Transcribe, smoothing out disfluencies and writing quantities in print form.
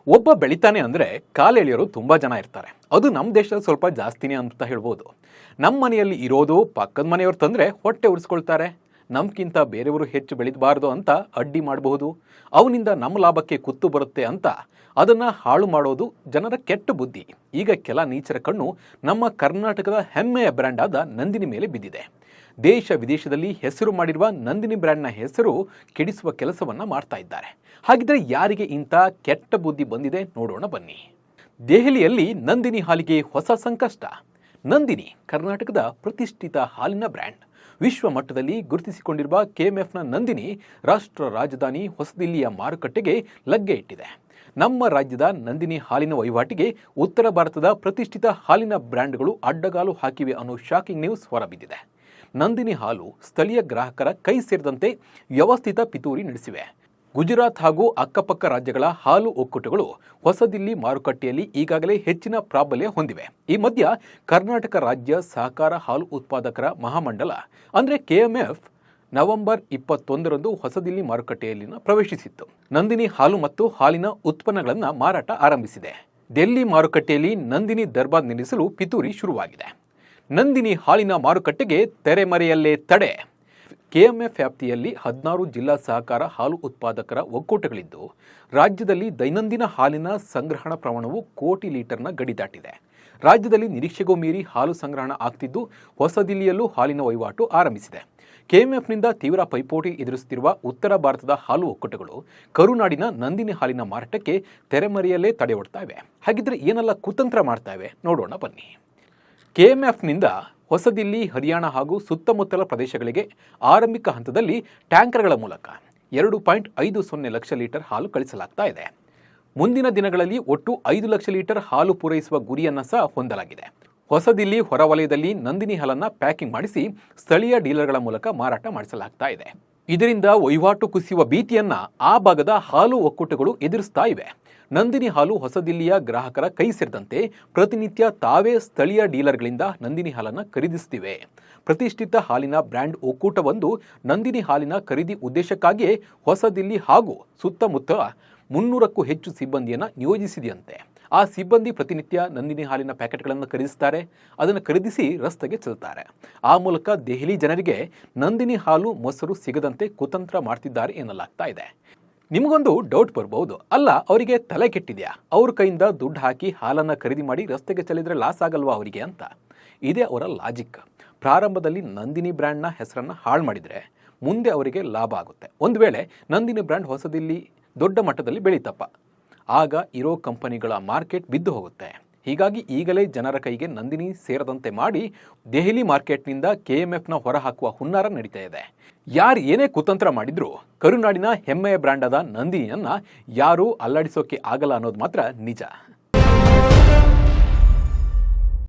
ಒಬ್ಬ ಬೆಳಿತಾನೆ ಅಂದರೆ ಕಾಲೆಳೆಯೋರು ತುಂಬ ಜನ ಇರ್ತಾರೆ. ಅದು ನಮ್ಮ ದೇಶದಲ್ಲಿ ಸ್ವಲ್ಪ ಜಾಸ್ತಿನೇ ಅಂತ ಹೇಳ್ಬೋದು. ನಮ್ಮ ಮನೆಯಲ್ಲಿ ಇರೋದು ಪಕ್ಕದ ಮನೆಯವ್ರು ತಂದರೆ ಹೊಟ್ಟೆ ಉರಿಸ್ಕೊಳ್ತಾರೆ. ನಮ್ಗಿಂತ ಬೇರೆಯವರು ಹೆಚ್ಚು ಬೆಳೀಬಾರ್ದು ಅಂತ ಅಡ್ಡಿ ಮಾಡಬಹುದು. ಅವನಿಂದ ನಮ್ಮ ಲಾಭಕ್ಕೆ ಕುತ್ತು ಬರುತ್ತೆ ಅಂತ ಅದನ್ನು ಹಾಳು ಮಾಡೋದು ಜನರ ಕೆಟ್ಟ ಬುದ್ಧಿ. ಈಗ ಕೆಲ ನೀಚರ ಕಣ್ಣು ನಮ್ಮ ಕರ್ನಾಟಕದ ಹೆಮ್ಮೆಯ ಬ್ರ್ಯಾಂಡ್ ಆದ ನಂದಿನಿ ಮೇಲೆ ಬಿದ್ದಿದೆ. ದೇಶ ವಿದೇಶದಲ್ಲಿ ಹೆಸರು ಮಾಡಿರುವ ನಂದಿನಿ ಬ್ರ್ಯಾಂಡ್ನ ಹೆಸರು ಕೆಡಿಸುವ ಕೆಲಸವನ್ನ ಮಾಡ್ತಾ ಇದ್ದಾರೆ. ಹಾಗಿದ್ರೆ ಯಾರಿಗೆ ಇಂಥ ಕೆಟ್ಟ ಬುದ್ಧಿ ಬಂದಿದೆ ನೋಡೋಣ ಬನ್ನಿ. ದೆಹಲಿಯಲ್ಲಿ ನಂದಿನಿ ಹಾಲಿಗೆ ಹೊಸ ಸಂಕಷ್ಟ. ನಂದಿನಿ ಕರ್ನಾಟಕದ ಪ್ರತಿಷ್ಠಿತ ಹಾಲಿನ ಬ್ರ್ಯಾಂಡ್. ವಿಶ್ವ ಮಟ್ಟದಲ್ಲಿ ಗುರುತಿಸಿಕೊಂಡಿರುವ ಕೆಎಂಎಫ್ನ ನಂದಿನಿ ರಾಷ್ಟ್ರ ರಾಜಧಾನಿ ಹೊಸದಿಲ್ಲಿಯ ಮಾರುಕಟ್ಟೆಗೆ ಲಗ್ಗೆ ಇಟ್ಟಿದೆ. ನಮ್ಮ ರಾಜ್ಯದ ನಂದಿನಿ ಹಾಲಿನ ವಹಿವಾಟಿಗೆ ಉತ್ತರ ಭಾರತದ ಪ್ರತಿಷ್ಠಿತ ಹಾಲಿನ ಬ್ರ್ಯಾಂಡ್ಗಳು ಅಡ್ಡಗಾಲು ಹಾಕಿವೆ ಅನ್ನೋ ಶಾಕಿಂಗ್ ನ್ಯೂಸ್ ಹೊರಬಿದ್ದಿದೆ. ನಂದಿನಿ ಹಾಲು ಸ್ಥಳೀಯ ಗ್ರಾಹಕರ ಕೈ ಸೇರಿದಂತೆ ವ್ಯವಸ್ಥಿತ ಪಿತೂರಿ ನಡೆಸಿವೆ. ಗುಜರಾತ್ ಹಾಗೂ ಅಕ್ಕಪಕ್ಕ ರಾಜ್ಯಗಳ ಹಾಲು ಒಕ್ಕೂಟಗಳು ಹೊಸದಿಲ್ಲಿ ಮಾರುಕಟ್ಟೆಯಲ್ಲಿ ಈಗಾಗಲೇ ಹೆಚ್ಚಿನ ಪ್ರಾಬಲ್ಯ ಹೊಂದಿವೆ. ಈ ಮಧ್ಯ ಕರ್ನಾಟಕ ರಾಜ್ಯ ಸಹಕಾರ ಹಾಲು ಉತ್ಪಾದಕರ ಮಹಾಮಂಡಲ ಅಂದರೆ ಕೆಎಂಎಫ್ ನವೆಂಬರ್ 21ರಂದು ಹೊಸದಿಲ್ಲಿ ಮಾರುಕಟ್ಟೆಯಲ್ಲಿನ ಪ್ರವೇಶಿಸಿತ್ತು. ನಂದಿನಿ ಹಾಲು ಮತ್ತು ಹಾಲಿನ ಉತ್ಪನ್ನಗಳನ್ನು ಮಾರಾಟ ಆರಂಭಿಸಿದೆ. ಡೆಲ್ಲಿ ಮಾರುಕಟ್ಟೆಯಲ್ಲಿ ನಂದಿನಿ ದರ್ಬಾರ್ ನಿಲ್ಲಿಸಲು ಪಿತೂರಿ ಶುರುವಾಗಿದೆ. ನಂದಿನಿ ಹಾಲಿನ ಮಾರುಕಟ್ಟೆಗೆ ತೆರೆಮರೆಯಲ್ಲೇ ತಡೆ. ಕೆಎಂಎಫ್ ವ್ಯಾಪ್ತಿಯಲ್ಲಿ 16 ಜಿಲ್ಲಾ ಸಹಕಾರ ಹಾಲು ಉತ್ಪಾದಕರ ಒಕ್ಕೂಟಗಳಿದ್ದು ರಾಜ್ಯದಲ್ಲಿ ದೈನಂದಿನ ಹಾಲಿನ ಸಂಗ್ರಹಣಾ ಪ್ರಮಾಣವು 1 ಕೋಟಿ ಲೀಟರ್ನ ಗಡಿ ದಾಟಿದೆ. ರಾಜ್ಯದಲ್ಲಿ ನಿರೀಕ್ಷೆಗೂ ಮೀರಿ ಹಾಲು ಸಂಗ್ರಹಣ ಆಗ್ತಿದ್ದು ಹೊಸದಿಲ್ಲಿಯಲ್ಲೂ ಹಾಲಿನ ವಹಿವಾಟು ಆರಂಭಿಸಿದೆ. ಕೆಎಂಎಫ್ನಿಂದ ತೀವ್ರ ಪೈಪೋಟಿ ಎದುರಿಸುತ್ತಿರುವ ಉತ್ತರ ಭಾರತದ ಹಾಲು ಒಕ್ಕೂಟಗಳು ಕರುನಾಡಿನ ನಂದಿನಿ ಹಾಲಿನ ಮಾರಾಟಕ್ಕೆ ತೆರೆಮರೆಯಲ್ಲೇ ತಡೆ ಒಡ್ತಾ ಇವೆ. ಹಾಗಿದ್ರೆ ಏನೆಲ್ಲ ಕುತಂತ್ರ ಮಾಡ್ತಾ ಇವೆ ನೋಡೋಣ ಬನ್ನಿ. ಕೆಎಂಎಫ್ನಿಂದ ಹೊಸದಿಲ್ಲಿ, ಹರಿಯಾಣ ಹಾಗೂ ಸುತ್ತಮುತ್ತಲ ಪ್ರದೇಶಗಳಿಗೆ ಆರಂಭಿಕ ಹಂತದಲ್ಲಿ ಟ್ಯಾಂಕರ್ಗಳ ಮೂಲಕ 2.50 ಲಕ್ಷ ಲೀಟರ್ ಹಾಲು ಕಳಿಸಲಾಗ್ತಾ ಇದೆ. ಮುಂದಿನ ದಿನಗಳಲ್ಲಿ ಒಟ್ಟು 5 ಲಕ್ಷ ಲೀಟರ್ ಹಾಲು ಪೂರೈಸುವ ಗುರಿಯನ್ನು ಸಹ ಹೊಂದಲಾಗಿದೆ. ಹೊಸದಿಲ್ಲಿ ಹೊರವಲಯದಲ್ಲಿ ನಂದಿನಿ ಹಾಲನ್ನು ಪ್ಯಾಕಿಂಗ್ ಮಾಡಿಸಿ ಸ್ಥಳೀಯ ಡೀಲರ್ಗಳ ಮೂಲಕ ಮಾರಾಟ ಮಾಡಿಸಲಾಗ್ತಾ ಇದೆ. ಇದರಿಂದ ವಹಿವಾಟು ಕುಸಿಯುವ ಭೀತಿಯನ್ನ ಆ ಭಾಗದ ಹಾಲು ಒಕ್ಕೂಟಗಳು ಎದುರಿಸ್ತಾ ಇವೆ. ನಂದಿನಿ ಹಾಲು ಹೊಸದಿಲ್ಲಿಯ ಗ್ರಾಹಕರ ಕೈ ಸೇರಿದಂತೆ ಪ್ರತಿನಿತ್ಯ ತಾವೇ ಸ್ಥಳೀಯ ಡೀಲರ್ಗಳಿಂದ ನಂದಿನಿ ಹಾಲನ್ನು ಖರೀದಿಸುತ್ತಿವೆ. ಪ್ರತಿಷ್ಠಿತ ಹಾಲಿನ ಬ್ರ್ಯಾಂಡ್ ಒಕ್ಕೂಟವೊಂದು ನಂದಿನಿ ಹಾಲಿನ ಖರೀದಿ ಉದ್ದೇಶಕ್ಕಾಗಿಯೇ ಹೊಸದಿಲ್ಲಿ ಹಾಗೂ ಸುತ್ತಮುತ್ತ 300ಕ್ಕೂ ಹೆಚ್ಚು ಸಿಬ್ಬಂದಿಯನ್ನು ನಿಯೋಜಿಸಿದೆಯಂತೆ. ಆ ಸಿಬ್ಬಂದಿ ಪ್ರತಿನಿತ್ಯ ನಂದಿನಿ ಹಾಲಿನ ಪ್ಯಾಕೆಟ್ಗಳನ್ನು ಖರೀದಿಸುತ್ತಾರೆ. ಅದನ್ನು ಖರೀದಿಸಿ ರಸ್ತೆಗೆ ಚೆಲ್ತಾರೆ. ಆ ಮೂಲಕ ದೆಹಲಿ ಜನರಿಗೆ ನಂದಿನಿ ಹಾಲು, ಮೊಸರು ಸಿಗದಂತೆ ಕುತಂತ್ರ ಮಾಡ್ತಿದ್ದಾರೆ ಎನ್ನಲಾಗ್ತಾ ಇದೆ. ನಿಮಗೊಂದು ಡೌಟ್ ಬರ್ಬೋದು, ಅಲ್ಲ ಅವರಿಗೆ ತಲೆ ಕೆಟ್ಟಿದೆಯಾ? ಅವ್ರ ಕೈಯಿಂದ ದುಡ್ಡು ಹಾಕಿ ಹಾಲನ್ನು ಖರೀದಿ ಮಾಡಿ ರಸ್ತೆಗೆ ಚೆಲ್ಲಿದ್ರೆ ಲಾಸ್ ಆಗಲ್ವಾ ಅವರಿಗೆ ಅಂತ. ಇದೇ ಅವರ ಲಾಜಿಕ್. ಪ್ರಾರಂಭದಲ್ಲಿ ನಂದಿನಿ ಬ್ರ್ಯಾಂಡ್ನ ಹೆಸರನ್ನು ಹಾಳು ಮಾಡಿದರೆ ಮುಂದೆ ಅವರಿಗೆ ಲಾಭ ಆಗುತ್ತೆ. ಒಂದು ವೇಳೆ ನಂದಿನಿ ಬ್ರ್ಯಾಂಡ್ ಹೊಸದಿಲ್ಲಿ ದೊಡ್ಡ ಮಟ್ಟದಲ್ಲಿ ಬೆಳೀತಪ್ಪ, ಆಗ ಇರೋ ಕಂಪನಿಗಳ ಮಾರ್ಕೆಟ್ ಬಿದ್ದು ಹೋಗುತ್ತೆ. ಹೀಗಾಗಿ ಈಗಲೇ ಜನರ ಕೈಗೆ ನಂದಿನಿ ಸೇರದಂತೆ ಮಾಡಿ ದೆಹಲಿ ಮಾರ್ಕೆಟ್ನಿಂದ ಕೆಎಂಎಫ್ನ ಹೊರಹಾಕುವ ಹುನ್ನಾರ ನಡೀತಾ ಇದೆ. ಯಾರು ಏನೇ ಕುತಂತ್ರ ಮಾಡಿದ್ರೂ ಕರುನಾಡಿನ ಹೆಮ್ಮೆಯ ಬ್ರ್ಯಾಂಡ್ ಆದ ನಂದಿನಿಯನ್ನ ಯಾರೂ ಅಲ್ಲಾಡಿಸೋಕೆ ಆಗಲ್ಲ ಅನ್ನೋದು ಮಾತ್ರ ನಿಜ.